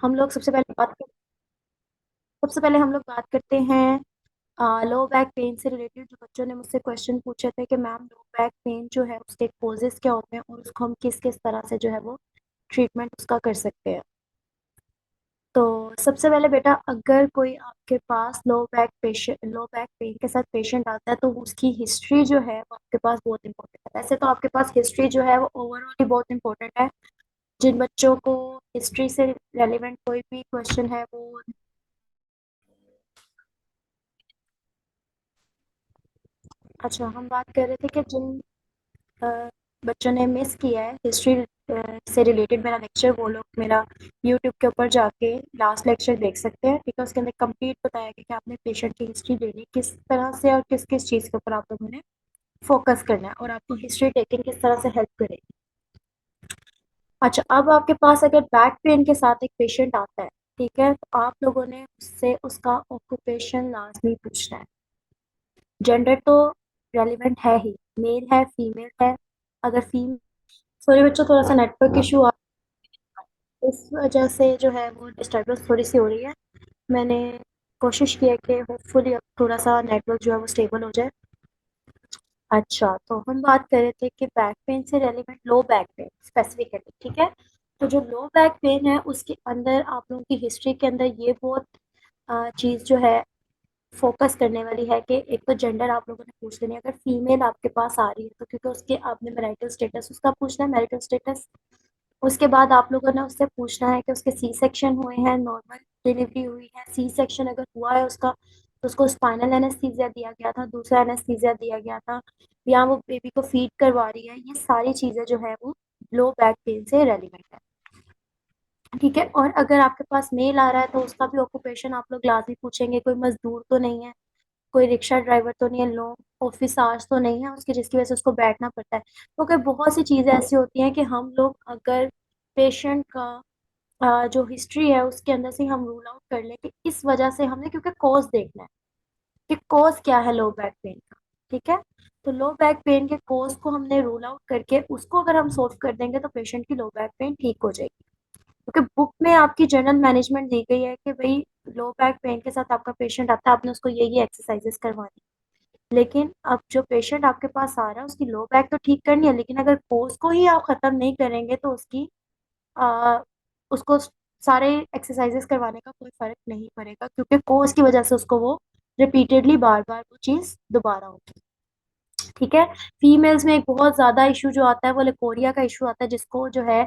हम लोग सबसे पहले हम लोग बात करते हैं लो बैक पेन से रिलेटेड। जो बच्चों ने मुझसे क्वेश्चन पूछे थे कि मैम लो बैक पेन जो है उसके कोजेस क्या होते हैं और उसको हम किस किस तरह से जो है वो ट्रीटमेंट उसका कर सकते हैं। तो सबसे पहले बेटा, अगर कोई आपके पास लो बैक पेन के साथ पेशेंट आता है तो उसकी हिस्ट्री जो है वो आपके पास बहुत इंपॉर्टेंट है। वैसे तो आपके पास हिस्ट्री जो है वो ओवरऑल ही बहुत इंपॉर्टेंट है। जिन बच्चों को हिस्ट्री से रेलिवेंट कोई भी क्वेश्चन है वो, अच्छा हम बात कर रहे थे कि जिन अ, बच्चों ने मिस किया है हिस्ट्री से रिलेटेड मेरा लेक्चर, वो लोग मेरा यूट्यूब के ऊपर जाके लास्ट लेक्चर देख सकते हैं, बिकॉज उसके अंदर कंप्लीट बताया गया कि आपने पेशेंट की हिस्ट्री लेनी किस तरह से और किस किस चीज़ के ऊपर आप लोगों ने फोकस करना है और आपको हिस्ट्री टेकिंग किस तरह से हेल्प करेगी। अच्छा, अब आपके पास अगर बैक पेन के साथ एक पेशेंट आता है, ठीक है, तो आप लोगों ने उससे उसका ऑक्यूपेशन लाजमी पूछना है। जेंडर तो रेलिवेंट है ही, मेल है फीमेल है। अगर फीमेल, सॉरी बच्चों थोड़ा सा नेटवर्क इशू आ, इस वजह से जो है वो डिस्टर्बेंस थोड़ी सी हो रही है। मैंने कोशिश की है कि होपफुली अब थोड़ा सा नेटवर्क जो है वो स्टेबल हो जाए। अच्छा, तो हम बात कर रहे थे कि बैक पेन से रेलिवेंट लो बैक पेन स्पेसिफिकली, ठीक है। तो जो लो बैक पेन है उसके अंदर आप लोगों की हिस्ट्री के अंदर ये बहुत चीज़ जो है फोकस करने वाली है कि एक तो जेंडर आप लोगों ने पूछ लेनी है। अगर फीमेल आपके पास आ रही है तो क्योंकि उसके आपने मैरिटल स्टेटस उसका पूछना है, मैरिटल स्टेटस। उसके बाद आप लोगों ने उससे पूछना है कि उसके सी सेक्शन हुए हैं, नॉर्मल डिलीवरी हुई है, सी सेक्शन अगर हुआ है उसका तो उसको स्पाइनल एनेस्थीसिया दिया गया था, दूसरा एनेस्थीसिया दिया गया था, या वो बेबी को फीड करवा रही है। ये सारी चीज़ें जो है वो लो बैक पेन से रेलिवेंट है, ठीक है। और अगर आपके पास मेल आ रहा है तो उसका भी ऑक्यूपेशन आप लोग लाजमी पूछेंगे। कोई मजदूर तो नहीं है, कोई रिक्शा ड्राइवर तो नहीं है, लॉन्ग ऑफिस आवर्स तो नहीं है उसकी जिसकी वजह से उसको बैठना पड़ता है। तो कई बहुत सी चीज़ें ऐसी होती हैं कि हम लोग अगर पेशेंट का जो हिस्ट्री है उसके अंदर से हम रूल आउट कर लें कि इस वजह से हमने, क्योंकि कॉज देखना है कि कॉज क्या है लो बैक पेन का, ठीक है। तो लो बैक पेन के कॉज को हमने रूल आउट करके उसको अगर हम सॉल्व कर देंगे तो पेशेंट की लो बैक पेन ठीक हो जाएगी। क्योंकि बुक में आपकी जनरल मैनेजमेंट दी गई है कि भाई लो बैक पेन के साथ आपका पेशेंट आता है, आपने उसको ये एक्सरसाइजेस करवानी। लेकिन अब जो पेशेंट आपके पास आ रहा है उसकी लो बैक तो ठीक करनी है, लेकिन अगर कोर्स को ही आप खत्म नहीं करेंगे तो आ, उसको सारे एक्सरसाइजेस करवाने का कोई फर्क नहीं पड़ेगा, क्योंकि कोर्स की वजह से उसको वो रिपीटेडली बार बार वो चीज दोबारा होगी, ठीक है। फीमेल्स में एक बहुत ज्यादा इशू जो आता है वो लिकोरिया का इशू आता है, जिसको जो है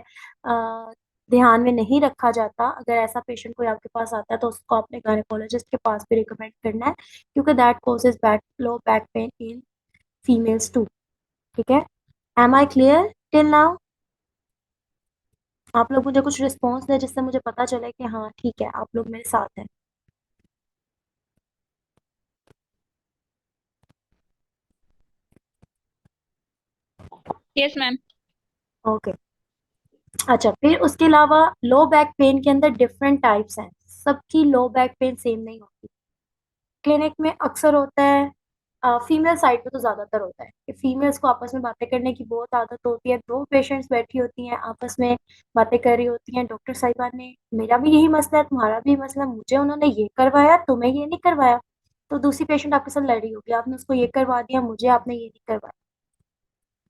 ध्यान में नहीं रखा जाता। अगर ऐसा पेशेंट कोई आपके पास आता है तो उसको अपने गायनेकोलॉजिस्ट के पास भी रिकमेंड करना है, क्योंकि that causes back low back pain in females too, ठीक है। Am I clear till now? आप लोग मुझे कुछ रिस्पॉन्स दें जिससे मुझे पता चले कि हाँ ठीक है आप लोग मेरे साथ हैं। Yes ma'am. ओके। अच्छा, फिर उसके अलावा लो बैक पेन के अंदर डिफरेंट टाइप्स हैं। सबकी लो बैक पेन सेम नहीं होती। क्लिनिक में अक्सर होता है, फीमेल साइड पे तो ज्यादातर होता है कि फीमेल्स को आपस में बातें करने की बहुत आदत होती है। दो पेशेंट्स बैठी होती हैं आपस में बातें कर रही होती हैं, डॉक्टर साहिबा ने मेरा भी यही मसला है, तुम्हारा भी मसला है, मुझे उन्होंने ये करवाया तुम्हें ये नहीं करवाया। तो दूसरी पेशेंट आपके साथ लड़ रही होगी, आपने उसको ये करवा दिया, मुझे आपने ये नहीं करवाया।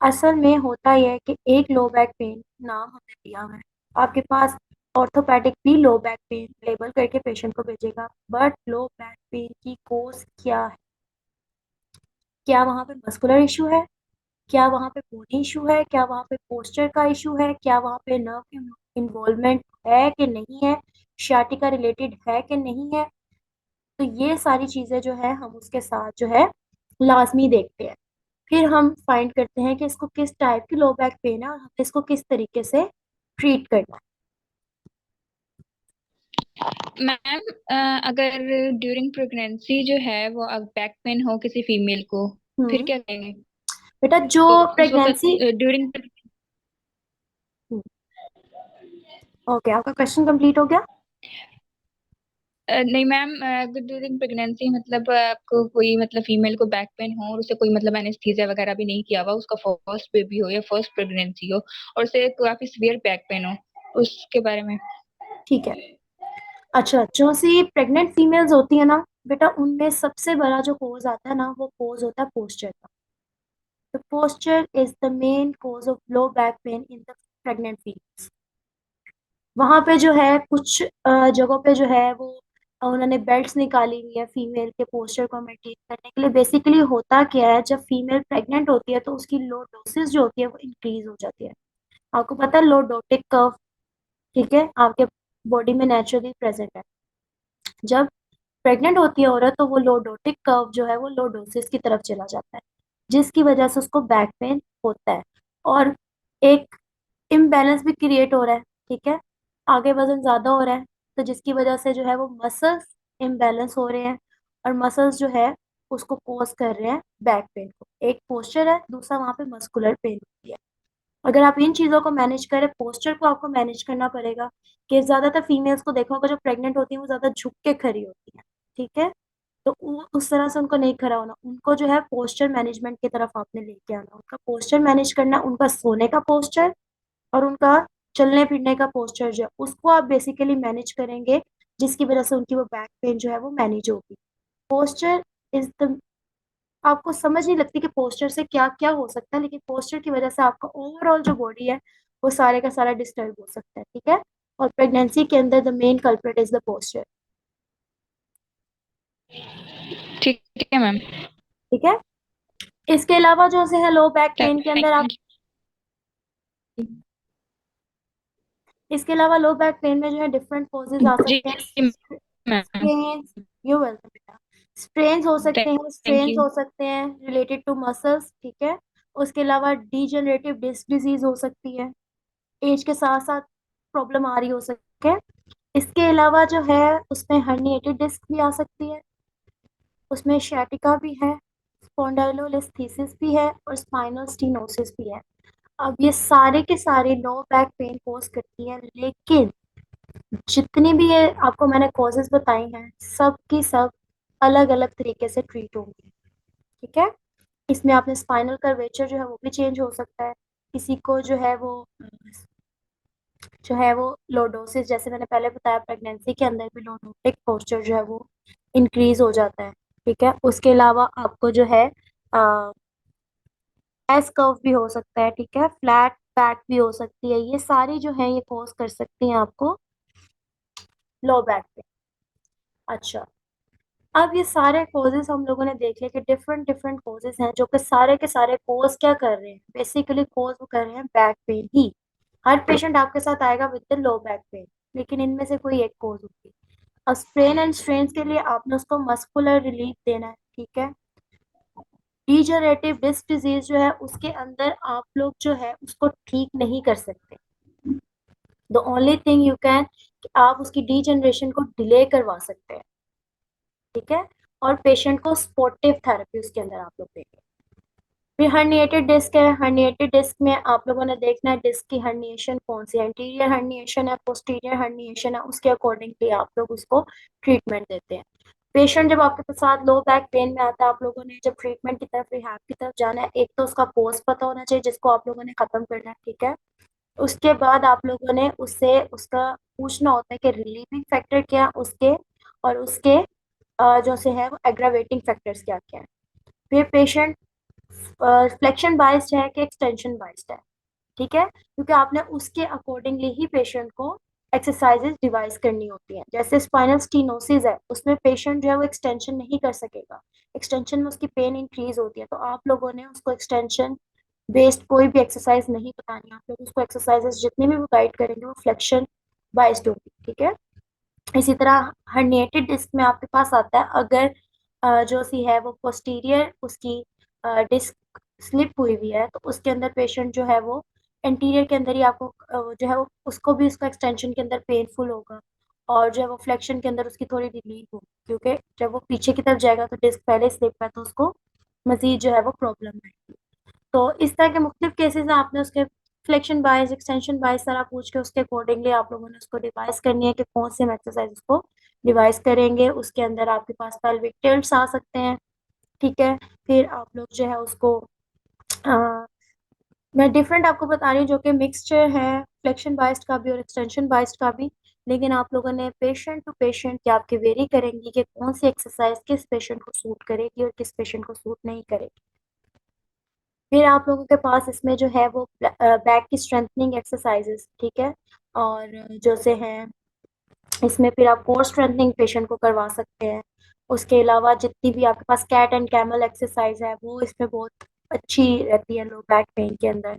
असल में होता यह है कि एक लो बैक पेन नाम हमने दिया हुआ है, आपके पास ऑर्थोपेडिक भी लो बैक पेन लेबल करके पेशेंट को भेजेगा, बट लो बैक पेन की कोज क्या है? क्या वहाँ पे मस्कुलर इशू है, क्या वहाँ पे बोनी इशू है, क्या वहाँ पे पोस्चर का इशू है, क्या वहाँ पे नर्व इन्वॉल्वमेंट है कि नहीं है, शाटिका रिलेटेड है कि नहीं है। तो ये सारी चीजें जो है हम उसके साथ जो है लाजमी देखते हैं। फिर हम फाइंड करते हैं कि इसको किस टाइप की लो बैक पेन है और हमें इसको किस तरीके से ट्रीट करना है। मैम, अगर ड्यूरिंग प्रेगनेंसी जो है वो बैक पेन हो किसी फीमेल को, फिर हम्म। क्या करेंगे? बेटा जो तो उस वक्त प्रेगनेंसी, ड्यूरिंग, ओके आपका क्वेश्चन कंप्लीट हो गया। नहीं मैम, अगर ड्यूरिंग प्रेगनेंसी मतलब आपको कोई मतलब फीमेल को बैक पेन हो और उसे कोई मतलब एनेस्थीसिया वगैरह भी नहीं किया हुआ, उसका फर्स्ट बेबी हो या फर्स्ट प्रेगनेंसी हो और उसे काफी सीवियर बैक पेन हो, उसके बारे में। ठीक है, अच्छा, जो सी प्रेग्नेंट फीमेल्स होती है ना बेटा, उनमें सबसे बड़ा जो कोज आता है ना, वो कोज होता है पोस्चर का। The posture is the main cause of low back pain in the pregnant females. वहां पे जो है कुछ जगहों पे जो है वो उन्होंने बेल्ट्स निकाली हुई है फीमेल के पोस्चर को मेंटेन करने के लिए। बेसिकली होता क्या है, जब फीमेल प्रेग्नेंट होती है तो उसकी लोडोसिस जो होती है वो इंक्रीज हो जाती है। आपको पता है लोडोटिक कर्व, ठीक है, आपके बॉडी में नेचुरली प्रेजेंट है। जब प्रेग्नेंट होती है औरत तो वो लोडोटिक कर्व जो है वो लोडोसिस की तरफ चला जाता है, जिसकी वजह से उसको बैक पेन होता है। और एक इम्बैलेंस भी क्रिएट हो रहा है, ठीक है, आगे वजन ज्यादा हो रहा है, तो जिसकी वजह से जो है वो मसल्स इम्बैलेंस हो रहे हैं, और मसल्स जो है उसको कॉज कर रहे हैं बैक पेन को। एक पोस्चर है, दूसरा वहां पे मस्कुलर पेन होती है। अगर आप इन चीजों को मैनेज करें, पोस्चर को आपको मैनेज करना पड़ेगा। कि ज्यादातर फीमेल्स को देखा होगा जो प्रेग्नेंट होती है वो ज्यादा झुक के खड़ी होती है, ठीक है, तो उस तरह से उनको नहीं खड़ा होना, उनको जो है पोस्चर मैनेजमेंट की तरफ आपने लेके आना, उनका पोस्चर मैनेज करना, उनका सोने का पोस्चर और उनका चलने फिरने का पोस्चर जो है उसको आप बेसिकली मैनेज करेंगे, जिसकी वजह से उनकी वो बैक पेन जो है वो मैनेज होगी। पोस्चर इज द, आपको समझ नहीं लगती कि पोस्चर से क्या क्या हो सकता है, लेकिन पोस्चर की वजह से आपका ओवरऑल जो बॉडी है वो सारे का सारा डिस्टर्ब हो सकता है, ठीक है। और प्रेगनेंसी के अंदर the main culprit is the posture. ठीक है मैम। ठीक है, इसके अलावा जो है लो बैक पेन के अंदर आप, थैंक इसके अलावा लो बैक पेन में जो है डिफरेंट कॉजेज यू आ जी सकते हैं। मैम। स्ट्रेन्स, यू वेलकम बेटा। स्ट्रेन्स हो सकते हैं, थैंक स्ट्रेन्स यू। हो सकते हैं रिलेटेड टू मसल्स, ठीक है। उसके अलावा डीजनरेटिव डिस्क डिजीज हो सकती है, एज के साथ साथ प्रॉब्लम आ रही हो सकती है। इसके अलावा जो है उसमें हर्निएटेड डिस्क भी आ सकती है, उसमें शैटिका भी है, स्पॉन्डाइलोलिस्थेसिस भी है और स्पाइनल स्टीनोसिस भी है। अब ये सारे के सारे लो बैक पेन कॉज करती है, लेकिन जितनी भी ये आपको मैंने कॉजेज बताई हैं सब की सब अलग अलग तरीके से ट्रीट होंगी, ठीक है। इसमें आपने स्पाइनल कर्वेचर जो है वो भी चेंज हो सकता है। किसी को जो है वो लोडोसिस, जैसे मैंने पहले बताया, प्रेगनेंसी के अंदर भी लोडोटिक पोस्चर जो है वो इंक्रीज हो जाता है, ठीक है। उसके अलावा आपको जो है एस कर्व भी हो सकता है, ठीक है, फ्लैट बैक भी हो सकती है। ये सारी जो है ये कॉज कर सकती हैं आपको लो बैक पे। अच्छा, अब ये सारे कॉजेज हम लोगों ने देख लिया कि डिफरेंट डिफरेंट कॉजेज हैं, जो कि सारे के सारे कॉज क्या कर रहे हैं, बेसिकली कॉज वो कर रहे हैं बैक पेन ही। हर पेशेंट आपके साथ आएगा with the low back pen, लेकिन इनमें से कोई एक कॉज होगी। अब स्ट्रेन एंड स्ट्रेन के लिए आपने उसको मस्कुलर रिलीफ देना है, ठीक है। डीजनरेटिव डिस्क डिजीज जो है उसके अंदर आप लोग जो है उसको ठीक नहीं कर सकते। The only thing you can, आप उसकी डीजनरेशन को डिले करवा सकते हैं, ठीक है। और पेशेंट को सपोर्टिव थेरेपी उसके अंदर आप लोग देंगे। फिर हर्निएटेड डिस्क है, हर्निएटेड डिस्क में आप लोगों ने देखना है डिस्क की हर्निएशन कौन सी है, एंटीरियर हर्निएशन है, पोस्टीरियर हर्निएशन है, उसके अकॉर्डिंगली आप लोग उसको ट्रीटमेंट देते हैं। पेशेंट जब आपके साथ लो बैक पेन में आता है, आप लोगों ने जब ट्रीटमेंट की तरफ, रिहैब की तरफ जाना है, एक तो उसका कोर्स पता होना चाहिए जिसको आप लोगों ने खत्म करना है, ठीक है। उसके बाद आप लोगों ने उससे उसका पूछना होता है कि रिलीविंग फैक्टर क्या है उसके, और उसके जो से है वो एग्रावेटिंग फैक्टर्स क्या क्या है। फिर पेशेंट फ्लेक्शन बाइस्ड है कि एक्सटेंशन बाइस्ड है, ठीक है, क्योंकि आपने उसके अकॉर्डिंगली ही पेशेंट को एक्सरसाइजेज डिवाइस करनी होती है। जैसे स्पाइनल स्टीनोसिस है, उसमें पेशेंट जो है वो एक्सटेंशन नहीं कर सकेगा, एक्सटेंशन में उसकी पेन इंक्रीज होती है, तो आप लोगों ने उसको एक्सटेंशन बेस्ड कोई भी एक्सरसाइज नहीं बतानी, आप लोग उसको एक्सरसाइजेस जितनी भी वो गाइड करेंगे वो फ्लेक्शन बाइस्ड होगी, ठीक है। इसी तरह हर्निएटेड डिस्क में आपके पास आता है, अगर जो सी है वो पोस्टीरियर उसकी डिस्क स्लिप हुई हुई है, तो उसके अंदर पेशेंट जो है वो एंटीरियर के अंदर ही आपको जो है वो उसको भी उसका एक्सटेंशन के अंदर पेनफुल होगा, और जो है वो फ्लेक्शन के अंदर उसकी थोड़ी रिलीफ होगी, क्योंकि जब वो पीछे की तरफ जाएगा तो डिस्क पहले स्लिप है तो उसको मजीद जो है वो प्रॉब्लम है। तो इस तरह के मुख्तलिफ केसेस में आपने उसके फ्लेक्शन बाइस, एक्सटेंशन बाइस सारा पूछ के उसके अकॉर्डिंगली आप लोगों ने उसको डिवाइस करनी है कि कौन से एक्सरसाइज उसको डिवाइस करेंगे। उसके अंदर आपके पास पेल्विक टिल्ट्स आ सकते हैं, ठीक है। फिर आप लोग जो है उसको आ, मैं डिफरेंट आपको बता रही हूँ जो कि मिक्सचर है फ्लेक्शन बाइस्ड का भी और एक्सटेंशन बाइस्ड का भी। लेकिन आप लोगों ने पेशेंट टू पेशेंट या आपके वेरी करेंगी कि कौन सी एक्सरसाइज किस पेशेंट को सूट करेगी और किस पेशेंट को सूट नहीं करेगी। फिर आप लोगों के पास इसमें जो है वो बैक की स्ट्रेंथनिंग एक्सरसाइजेस, ठीक है, और जो से हैं इसमें फिर आप कोर स्ट्रेंथनिंग पेशेंट को करवा सकते हैं। उसके अलावा जितनी भी आपके पास कैट एंड कैमल एक्सरसाइज है वो इसमें बहुत अच्छी रहती है लो बैक पेन के अंदर।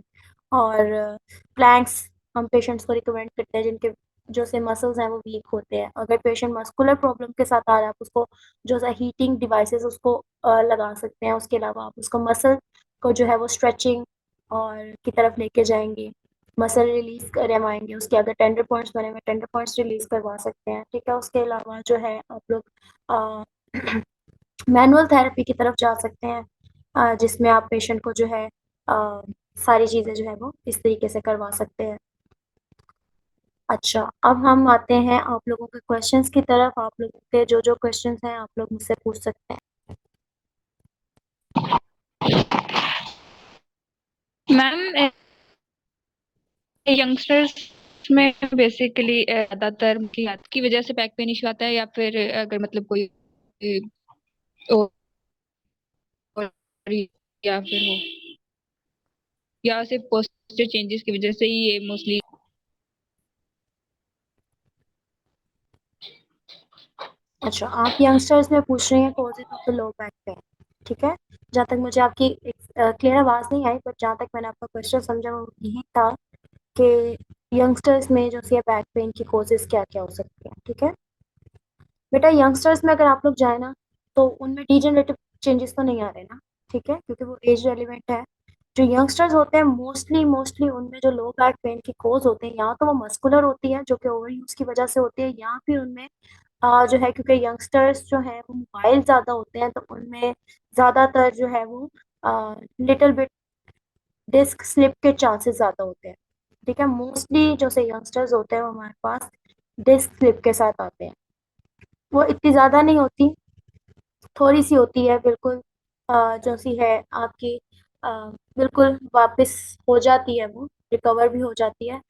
और प्लैंक्स हम पेशेंट्स को रिकमेंड करते हैं जिनके जो से मसल्स हैं वो वीक होते हैं। अगर पेशेंट मस्कुलर प्रॉब्लम के साथ आ रहा है आप उसको जो सा हीटिंग डिवाइसेस उसको लगा सकते हैं। उसके अलावा आप उसको मसल को जो है वो स्ट्रेचिंग और की तरफ लेके जाएंगे, मसल रिलीज करवाएंगे उसके। अगर टेंडर पॉइंट्स बने हुए टेंडर पॉइंट्स रिलीज करवा सकते हैं, ठीक है। उसके अलावा जो है आप लोग मैनुअल थेरेपी की तरफ जा सकते हैं, जिसमें आप पेशेंट को जो है सारी चीज़ें जो है वो इस तरीके से करवा सकते हैं। अच्छा, अब हम आते हैं आप लोगों के क्वेश्चंस की तरफ। आप लोगों के जो जो क्वेश्चंस हैं आप लोग मुझसे पूछ सकते हैं। मैम, यंगस्टर्स में बेसिकली ज्यादातर की आदत की वजह से बैक पेन इशू आता है, या फिर अगर मतलब कोई और, या फिर हो, या सिर्फ पोस्चर चेंजेस की वजह से ही ये मोस्टली। अच्छा, आप यंगस्टर्स में पूछ रहे हैं causes of the low back pen, ठीक है। जहाँ तक मुझे आपकी क्लियर आवाज़ नहीं आई, बट जहाँ तक मैंने आपका क्वेश्चन समझा वो यही था कि यंगस्टर्स में जो सी बैक पेन की कॉजेज क्या क्या हो सकती हैं, ठीक है। बेटा यंगस्टर्स में अगर आप लोग जाए ना तो उनमें डीजनरेटिव चेंजेस तो नहीं आ रहे ना, ठीक है, क्योंकि वो एज रेलिवेंट है। जो यंगस्टर्स होते हैं मोस्टली मोस्टली उनमें जो लो बैक पेन की कोज होते हैं या तो वो मस्कुलर होती है जो कि ओवर यूज की वजह से होती है, या फिर उनमें जो है क्योंकि यंगस्टर्स जो है वो मोबाइल ज़्यादा होते हैं तो उनमें ज़्यादातर जो है वो लिटिल बिट डिस्क स्लिप के चांसेस ज़्यादा होते हैं, ठीक है। मोस्टली जो से यंगस्टर्स होते हैं वो हमारे पास डिस्क स्लिप के साथ आते हैं। वो इतनी ज़्यादा नहीं होती, थोड़ी सी होती है बिल्कुल, जो सी है आपकी अ, बिल्कुल वापस हो जाती है, वो रिकवर भी हो जाती है।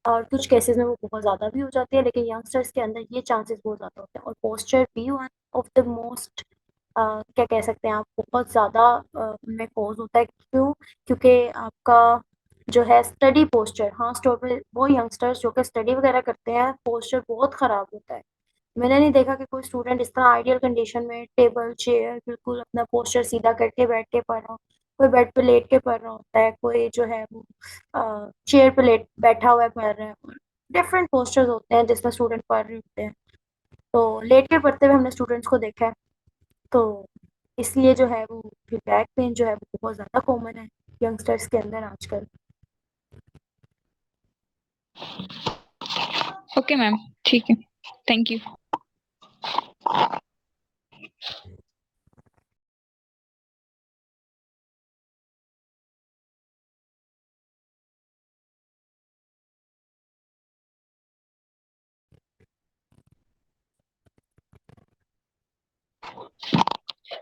और कुछ केसेस में वो बहुत ज़्यादा भी हो जाती है, लेकिन यंगस्टर्स के अंदर ये चांसेस बहुत ज़्यादा होते हैं। और पोस्चर भी वन ऑफ द मोस्ट क्या कह सकते हैं आप, बहुत ज़्यादा उनमें कोज होता है। क्यों? क्योंकि आपका जो है स्टडी पोस्चर, हाँ स्टोर पे वो यंगस्टर्स जो कि स्टडी वगैरह करते हैं पोस्चर बहुत ख़राब होता है। मैंने नहीं देखा कि कोई स्टूडेंट इस तरह आइडियल कंडीशन में टेबल चेयर बिल्कुल अपना पोस्चर सीधा करके बैठ के पढ़ रहा हो। कोई बेड पे लेट के पढ़ रहा होता है, कोई जो है वो चेयर पे लेट बैठा हुआ है पढ़ रहा है। डिफरेंट पोस्चर्स होते हैं जिसमें स्टूडेंट पढ़ रहे होते हैं। तो लेट के पढ़ते हुए हमने स्टूडेंट्स को देखा है। तो इसलिए जो है वो फिर बैक पेन जो है वो बहुत ज़्यादा कॉमन है यंगस्टर्स के अंदर आजकल। ओके मैम, ठीक है, thank you.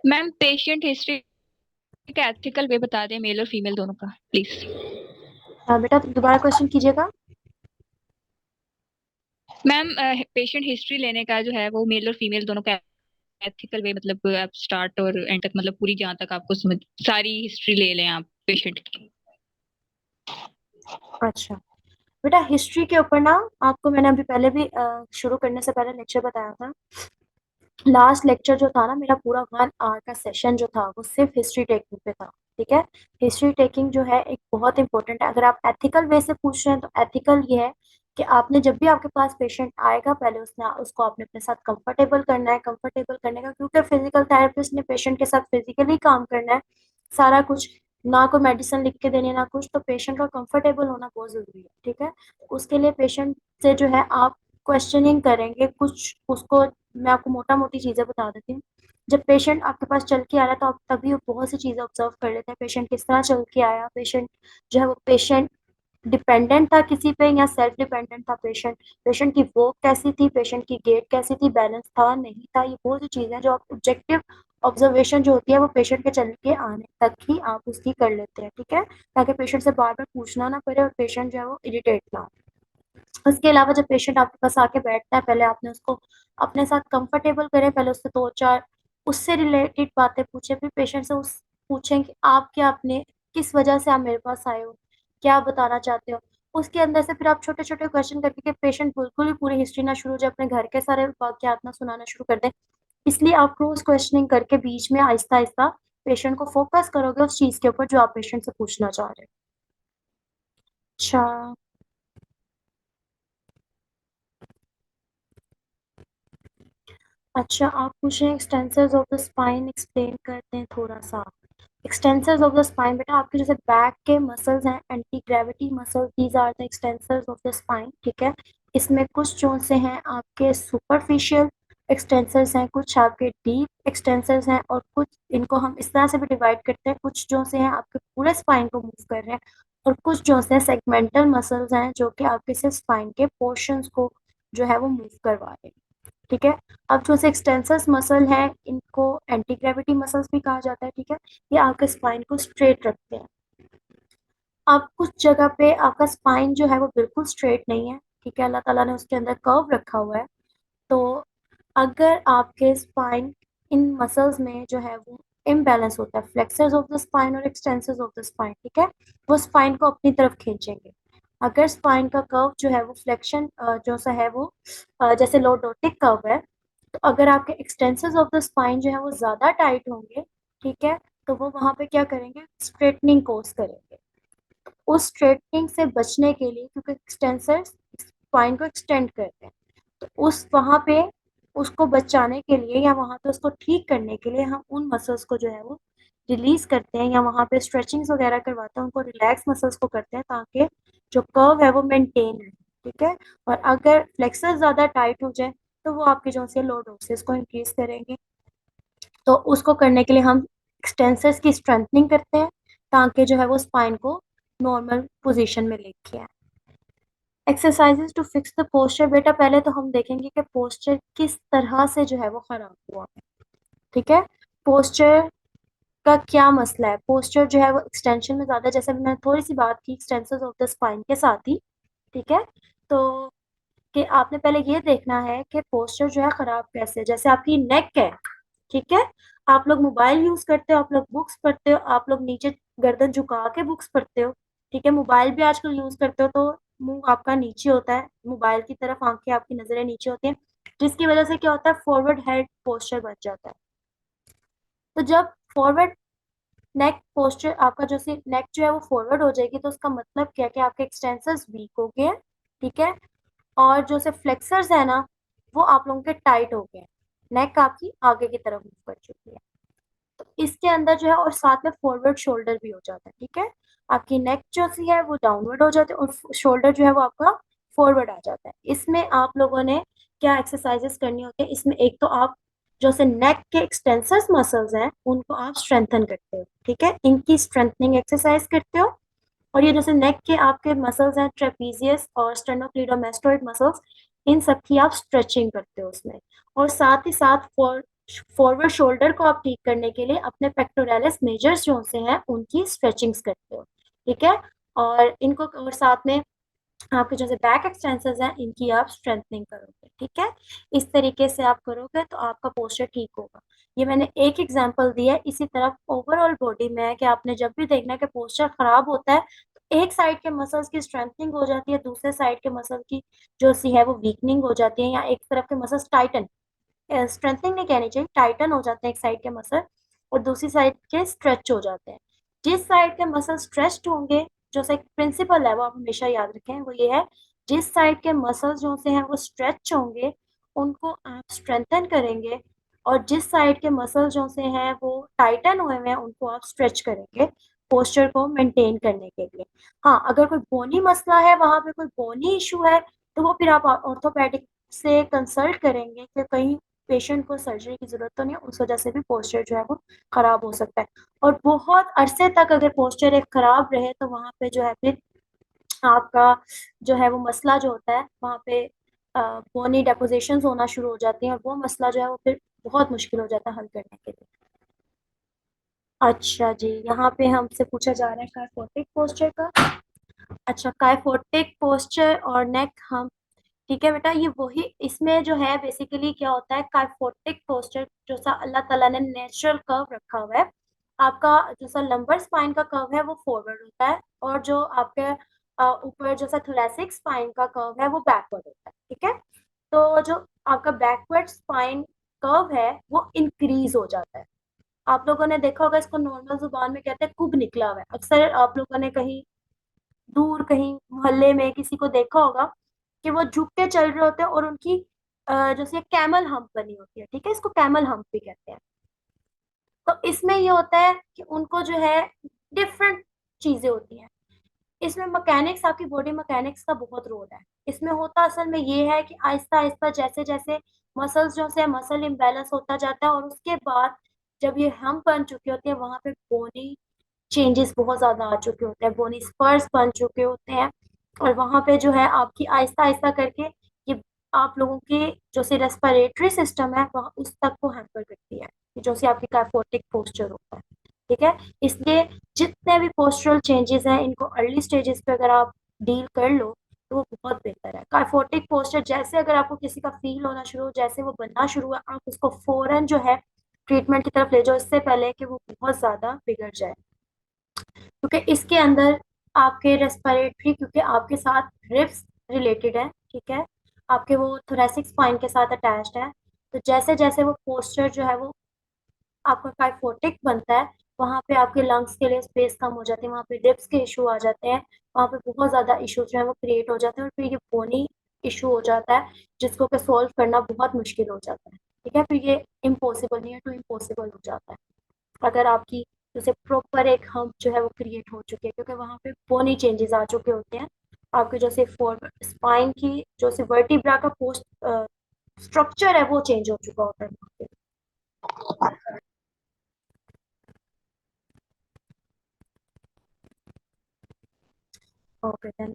Ma'am, patient history का एथिकल वे बता दें, मेल और फीमेल दोनों का, प्लीज। बेटा दोबारा क्वेश्चन कीजिएगा। मैम, पेशेंट हिस्ट्री लेने का जो है वो मेल और फीमेल दोनों का एथिकल वे, मतलब आप स्टार्ट और एंड तक, मतलब पूरी जहाँ तक आपको समझ, सारी हिस्ट्री ले लें आप पेशेंट की। अच्छा बेटा, हिस्ट्री के ऊपर ना आपको मैंने अभी पहले भी शुरू करने से पहले लेक्चर बताया था। लास्ट लेक्चर जो था ना मेरा पूरा 1 आवर का सेशन जो था वो सिर्फ हिस्ट्री टेकिंग पे था, ठीक है। हिस्ट्री टेकिंग जो है एक बहुत इंपॉर्टेंट है। अगर आप एथिकल वे से पूछ रहे हैं तो एथिकल ये है कि आपने जब भी आपके पास पेशेंट आएगा पहले उसने उसको आपने अपने साथ कंफर्टेबल करना है। कंफर्टेबल करने का क्योंकि फिजिकल थेरेपिस्ट ने पेशेंट के साथ फिजिकली काम करना है सारा कुछ, ना कोई मेडिसिन लिख के देनी है ना कुछ। तो पेशेंट का कंफर्टेबल होना बहुत ज़रूरी है, ठीक है। उसके लिए पेशेंट से जो है आप क्वेश्चनिंग करेंगे कुछ उसको। मैं आपको मोटा मोटी चीज़ें बता देती हूँ। जब पेशेंट आपके पास चल के आ रहा है तो आप तभी बहुत सी चीज़ें ऑब्जर्व कर लेते हैं। पेशेंट किस तरह चल के आया, पेशेंट जो है वो पेशेंट डिपेंडेंट था किसी पे या सेल्फ डिपेंडेंट था पेशेंट, पेशेंट की वॉक कैसी थी, पेशेंट की गेट कैसी थी, बैलेंस था नहीं था। ये बहुत सी चीज़ें जो आप ऑब्जेक्टिव ऑब्जर्वेशन जो होती है वो पेशेंट के चल के आने तक ही आप उसकी कर लेते हैं, ठीक है, ताकि पेशेंट से बार बार पूछना ना पड़े और पेशेंट जो है वो इरिटेट ना हो। उसके अलावा जब पेशेंट आपके पास आके बैठता है, पहले आपने उसको अपने साथ कंफर्टेबल करें, पहले उससे 2-4 उससे रिलेटेड बातें पूछें, फिर पेशेंट से उस पूछें कि आप क्या अपने किस वजह से आप मेरे पास आए हो, क्या बताना चाहते हो। उसके अंदर से फिर आप छोटे-छोटे क्वेश्चन करके कि पेशेंट बिल्कुल ही पूरी हिस्ट्री ना शुरू हो जाए, अपने घर के सारे वाकयात ना सुनाना शुरू कर दें। इसलिए आप क्रॉस क्वेश्चनिंग करके बीच में आहिस्ता-आहिस्ता पेशेंट को फोकस करोगे उस चीज़ के ऊपर जो आप पेशेंट से पूछना चाह रहे हो। अच्छा। अच्छा, आप पूछ रहे हैं extensors of the spine explain करते हैं थोड़ा-सा। एक्सटेंसर्स ऑफ द स्पाइन बेटा आपके जैसे बैक के मसल्स हैं, anti gravity muscle, these are the extensors of the spine, ठीक है। इसमें कुछ जो से हैं आपके सुपरफिशियल एक्सटेंसर्स हैं, कुछ आपके डीप एक्सटेंसर्स हैं, और कुछ इनको हम इस तरह से भी डिवाइड करते हैं, कुछ जो से हैं आपके पूरे स्पाइन को मूव कर रहे हैं, और कुछ जो से सेगमेंटल मसल्स हैं जो कि आपके सिर्फ स्पाइन के पोर्शंस को जो है वो मूव करवा रहे हैं, ठीक है। अब जो से एक्सटेंसर्स मसल हैं इनको एंटी ग्रेविटी मसल्स भी कहा जाता है, ठीक है। ये आपके स्पाइन को स्ट्रेट रखते हैं। अब कुछ जगह पे आपका स्पाइन जो है वो बिल्कुल स्ट्रेट नहीं है, ठीक है, अल्लाह ताला ने उसके अंदर कर्व रखा हुआ है। तो अगर आपके स्पाइन इन मसल्स में जो है वो इम्बैलेंस होता है, फ्लेक्सर्स ऑफ द स्पाइन और एक्सटेंसर्स ऑफ द स्पाइन, ठीक है, वो स्पाइन को अपनी तरफ खींचेंगे। अगर स्पाइन का कर्व जो है वो फ्लेक्शन जो सा है वो जैसे लॉर्डोटिक कर्व है, तो अगर आपके एक्सटेंसर्स ऑफ द स्पाइन जो है वो ज़्यादा टाइट होंगे, ठीक है, तो वो वहाँ पे क्या करेंगे, स्ट्रेटनिंग कोर्स करेंगे। उस स्ट्रेटनिंग से बचने के लिए, क्योंकि एक्सटेंसर्स स्पाइन को एक्सटेंड करते हैं, तो उस वहाँ पे उसको बचाने के लिए या वहाँ पे उसको ठीक करने के लिए हम उन मसल्स को जो है वो रिलीज करते हैं, या वहाँ पे स्ट्रेचिंग्स वगैरह करवाते हैं, उनको रिलैक्स मसल्स को करते हैं ताकि जो कर्व है वो मेंटेन रहे, ठीक है। और अगर फ्लेक्सर ज़्यादा टाइट हो जाए तो वो आपके जो से लॉर्डोसिस को इंक्रीज करेंगे। तो उसको करने के लिए हम एक्सटेंसर्स की स्ट्रेंथनिंग करते हैं ताकि जो है वो स्पाइन को नॉर्मल पोजीशन में लेके आए। Exercises to fix the posture बेटा पहले तो हम देखेंगे कि पोस्चर किस तरह से जो है वो खराब हुआ है, ठीक है। पोस्चर का क्या मसला है, पोस्चर जो है वो एक्सटेंशन में ज्यादा, जैसे मैंने थोड़ी सी बात की एक्सटेंसर्स ऑफ द स्पाइन के साथ ही, ठीक है। तो कि आपने पहले ये देखना है कि पोस्चर जो है खराब कैसे है। जैसे आपकी नेक है, ठीक है, आप लोग मोबाइल यूज करते हो, आप लोग बुक्स पढ़ते हो, आप लोग नीचे गर्दन झुका के बुक्स पढ़ते हो, ठीक है, मोबाइल भी आजकल यूज करते हो, तो मुंह आपका नीचे होता है मोबाइल की तरफ, आंखें आपकी नजरें नीचे होती हैं, जिसकी वजह से क्या होता है, फॉरवर्ड हेड पोस्चर बन जाता है। तो जब फॉरवर्ड नेक पोस्चर आपका जो सी नेक जो है वो फॉरवर्ड हो जाएगी, तो उसका मतलब क्या है कि आपके एक्सटेंसर्स वीक हो गए हैं, ठीक है, और जो से फ्लेक्सर्स है ना वो आप लोगों के टाइट हो गए हैं, नेक आपकी आगे की तरफ मूव कर चुकी है। तो इसके अंदर जो है और साथ में फॉरवर्ड शोल्डर भी हो जाता है, ठीक है, आपकी नेक जो सी है वो डाउनवर्ड हो जाती है और शोल्डर जो है वो आपका फॉरवर्ड आ जाता है। इसमें आप लोगों ने क्या एक्सरसाइजेस करनी होती है, इसमें एक तो आप जो से नेक के एक्सटेंसर्स मसल्स हैं उनको आप स्ट्रेंथन करते हो, ठीक है, इनकी स्ट्रेंथनिंग एक्सरसाइज करते हो। और ये जैसे नेक के आपके मसल्स हैं ट्रेपीजियस और स्टेनोक्लीडोमास्टोइड मसल्स, इन सब की आप स्ट्रेचिंग करते हो उसमें। और साथ ही साथ फॉरवर्ड शोल्डर को आप ठीक करने के लिए अपने पेक्टोरालिस मेजर्स जो से हैं उनकी स्ट्रेचिंग्स करते हो, ठीक है। और इनको और साथ में आपके जैसे बैक एक्सटेंसर्स हैं इनकी आप स्ट्रेंथनिंग करोगे, ठीक है। इस तरीके से आप करोगे तो आपका पोस्चर ठीक होगा। ये मैंने एक एग्जांपल दिया है, इसी तरह ओवरऑल बॉडी में है कि आपने जब भी देखना है कि पोस्चर खराब होता है तो एक साइड के मसल्स की स्ट्रेंथनिंग हो जाती है, दूसरे साइड के मसल की जो सी है वो वीकनिंग हो जाती है, या एक तरफ के मसल्स टाइटन, स्ट्रेंथनिंग नहीं कहनी चाहिए, टाइटन हो जाते हैं एक साइड के मसल, और दूसरी साइड के स्ट्रेच हो जाते हैं। जिस साइड के मसल स्ट्रेच्ड होंगे, जो सा एक प्रिंसिपल है वो आप हमेशा याद रखें, वो ये है, जिस साइड के मसल्स जो से हैं वो स्ट्रेच होंगे उनको आप स्ट्रेंथन करेंगे, और जिस साइड के मसल जो से हैं वो टाइटन हुए हुए हैं उनको आप स्ट्रेच करेंगे पोस्चर को मेंटेन करने के लिए। हाँ, अगर कोई बोनी मसला है, वहां पे कोई बोनी इशू है, तो वो फिर आप ऑर्थोपेडिक से कंसल्ट करेंगे कि कहीं पेशेंट को सर्जरी की जरूरत तो नहीं है, उस वजह से भी पोस्चर जो है वो खराब हो सकता है। और बहुत अरसे तक अगर पोस्चर एक खराब रहे तो वहाँ पे जो है फिर आपका जो है वो मसला जो होता है वहाँ पे बोनी डेपोजिशन होना शुरू हो जाती हैं, और वो मसला जो है वो फिर बहुत मुश्किल हो जाता है हल करने के लिए। अच्छा जी, यहाँ पे हमसे पूछा जा रहा है कार्पोटिक पोस्चर का। अच्छा, काइफोटिक पोस्चर और नेक हम, ठीक है बेटा, ये वही इसमें जो है बेसिकली क्या होता है, काइफोटिक पोस्चर जो सा अल्लाह ताला ने नेचुरल कर्व रखा हुआ है, आपका जो सा लंबर स्पाइन का कर्व है वो फॉरवर्ड होता है, और जो आपके ऊपर जो सा थोरेसिक स्पाइन का कर्व है वो बैकवर्ड होता है, ठीक है। तो जो आपका बैकवर्ड स्पाइन कर्व है वो इंक्रीज हो जाता है। आप लोगों ने देखा होगा, इसको नॉर्मल जुबान में कहते हैं कुब निकला हुआ है। अक्सर आप लोगों ने कहीं दूर कहीं मोहल्ले में किसी को देखा होगा कि वो झुक के चल रहे होते हैं और उनकी जैसे कैमल हम्प बनी होती है, ठीक है, इसको कैमल हम्प भी कहते हैं। तो इसमें ये होता है कि उनको जो है डिफरेंट चीजें होती हैं। इसमें मैकेनिक्स, आपकी बॉडी मैकेनिक्स का बहुत रोल है। इसमें होता असल में ये है कि आहिस्ता आहिस्ता जैसे जैसे मसल्स जो से मसल इम्बैलेंस होता जाता है, और उसके बाद जब ये हम बन चुके होते हैं वहां पे बोनी चेंजेस बहुत ज्यादा आ चुके होते हैं, बोनी स्पर्स बन चुके होते हैं, और वहां पे जो है आपकी आहिस्ता आहिस्ता करके ये आप लोगों के जो से रेस्पिरेटरी सिस्टम है वह उस तक को हैम्पर करती है, जो से आपकी काइफोटिक पोस्चर होता है, ठीक है। इसलिए जितने भी पोस्चरल चेंजेस हैं इनको अर्ली स्टेजेस पे अगर आप डील कर लो तो वो बहुत बेहतर है। काइफोटिक पोस्चर जैसे अगर आपको किसी का फील होना शुरू हो, जैसे वो बनना शुरू हुआ, आप उसको फौरन जो है ट्रीटमेंट की तरफ ले जाओ, इससे पहले कि वो बहुत ज्यादा बिगड़ जाए, क्योंकि इसके अंदर आपके रेस्पिरेटरी, क्योंकि आपके साथ रिब्स रिलेटेड है, ठीक है, आपके वो थोरेसिक स्पाइन के साथ अटैच्ड है। तो जैसे जैसे वो पोस्चर जो है वो आपका काइफोटिक बनता है, वहाँ पे आपके लंग्स के लिए स्पेस कम हो जाती है, वहाँ पे रिब्स के इशू आ जाते हैं, वहाँ पे बहुत ज्यादा इशू जो है वो क्रिएट हो जाते हैं, और फिर ये बोनी इशू हो जाता है जिसको कि सॉल्व करना बहुत मुश्किल हो जाता है, ठीक है। फिर ये इम्पॉसिबल, नियर टू इम्पॉसिबल हो जाता है अगर आपकी जैसे प्रॉपर एक हम्प जो है वो क्रिएट हो चुकी है, क्योंकि वहाँ पे बोनी चेंजेस आ चुके होते हैं। आपके जैसे फोर स्पाइन की जो से वर्टिब्रा का पोस्ट स्ट्रक्चर है वो चेंज हो चुका होता है वहाँ पे। ओके,